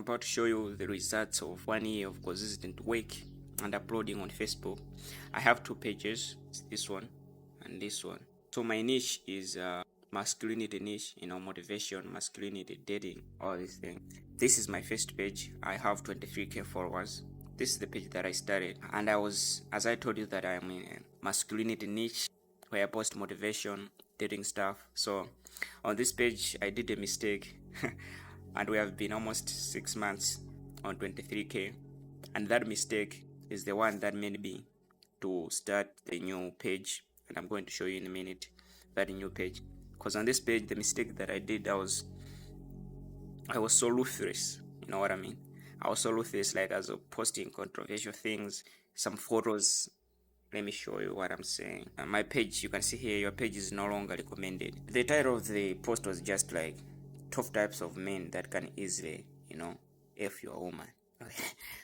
about to show you the results of 1 year of consistent work and uploading on Facebook. I have two pages, this one and this one. So my niche is masculinity niche, motivation, masculinity, dating, all these things. This is my first page. I have 23k followers. This is the page that I started, and as I told you, that I'm in a masculinity niche where I post motivation, dating stuff. So on this page I did a mistake and we have been almost 6 months on 23k, and that mistake is the one that made me to start the new page, and I'm going to show you in a minute that new page. Because on this page, the mistake that I did, I was so ruthless. You know what I mean? I was so ruthless, like as of posting controversial things, some photos. Let me show you what I'm saying. My page, you can see here, your page is no longer recommended. The title of the post was just like 12 types of men that can easily, F your woman.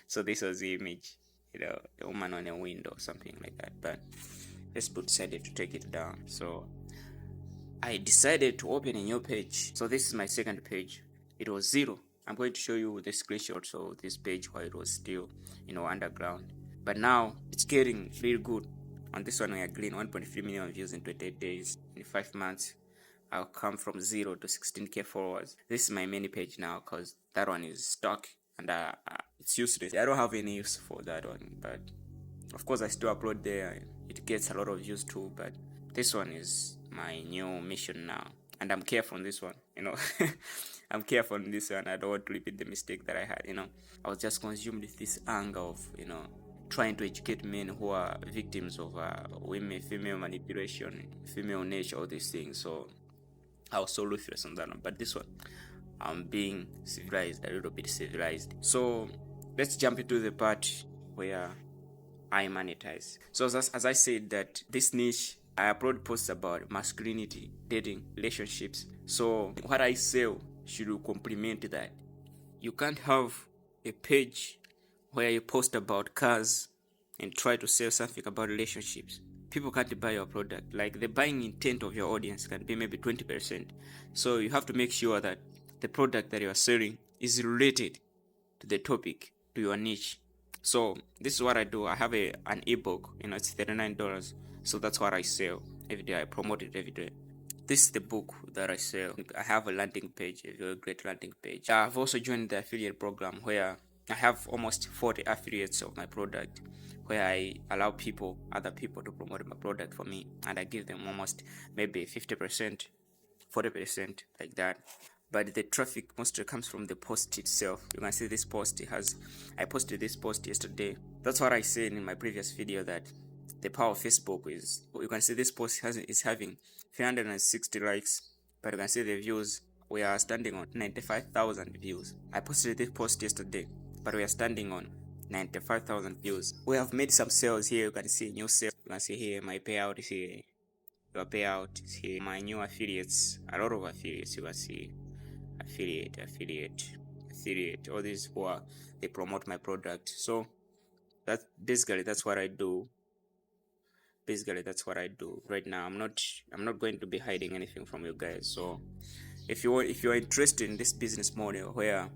So this was the image, a woman on a window, something like that. But Facebook decided to take it down. So I decided to open a new page. So this is my second page. It was 0. I'm going to show you the screenshots of this page while it was still, underground. But now it's getting really good. On this one, we are getting 1.3 million views in 28 days. In 5 months, I'll come from 0 to 16k followers. This is my main page now, because that one is stuck and it's useless. I don't have any use for that one, but of course I still upload there. It gets a lot of views too, but this one is my new mission now, and I'm careful on this one. I'm careful on this one. I don't want to repeat the mistake that I had. I was just consumed with this anger of trying to educate men who are victims of women, female manipulation, female nature, all these things. So I was so ruthless on that one. But this one, I'm being civilized, a little bit civilized. So let's jump into the part where I monetize. So as I said, that this niche, I upload posts about masculinity, dating, relationships. So what I sell should complement that. You can't have a page where you post about cars and try to sell something about relationships. People can't buy your product. Like, the buying intent of your audience can be maybe 20%. So you have to make sure that the product that you are selling is related to the topic, to your niche. So this is what I do. I have an ebook, it's $39. So that's what I sell every day. I promote it every day. This is the book that I sell. I have a landing page, a very great landing page. I've also joined the affiliate program where I have almost 40 affiliates of my product, where I allow other people to promote my product for me, and I give them almost maybe 50%, 40%, like that. But the traffic mostly comes from the post itself. You can see this post I posted this post yesterday. That's what I said in my previous video, that the power of Facebook is, you can see this post is having 360 likes, but you can see the views. We are standing on 95,000 views. I posted this post yesterday, but we are standing on 95,000 views. We have made some sales here. You can see new sales. You can see here my payout is here. Your payout is here. My new affiliates, a lot of affiliates. You can see affiliate, all these who are, they promote my product. So that's what I do. That's what I do right now. I'm not going to be hiding anything from you guys. So if you're interested in this business model where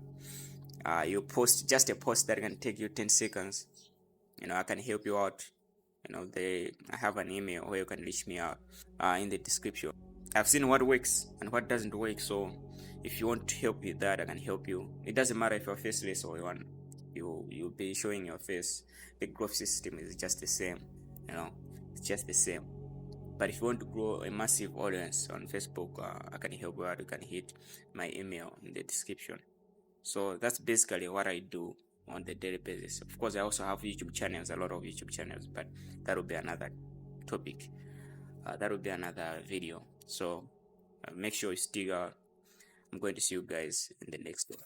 you post just a post that can take you 10 seconds, I can help you out. I have an email where you can reach me out in the description. I've seen what works and what doesn't work. So if you want to help with that, I can help you. It doesn't matter if you're faceless or you'll be showing your face. The growth system is just the same. It's just the same. But if you want to grow a massive audience on Facebook, I can help you out. You can hit my email in the description. So that's basically what I do on the daily basis. Of course, I also have YouTube channels, a lot of YouTube channels, but that will be another topic. That will be another video. So make sure you stick out. I'm going to see you guys in the next one.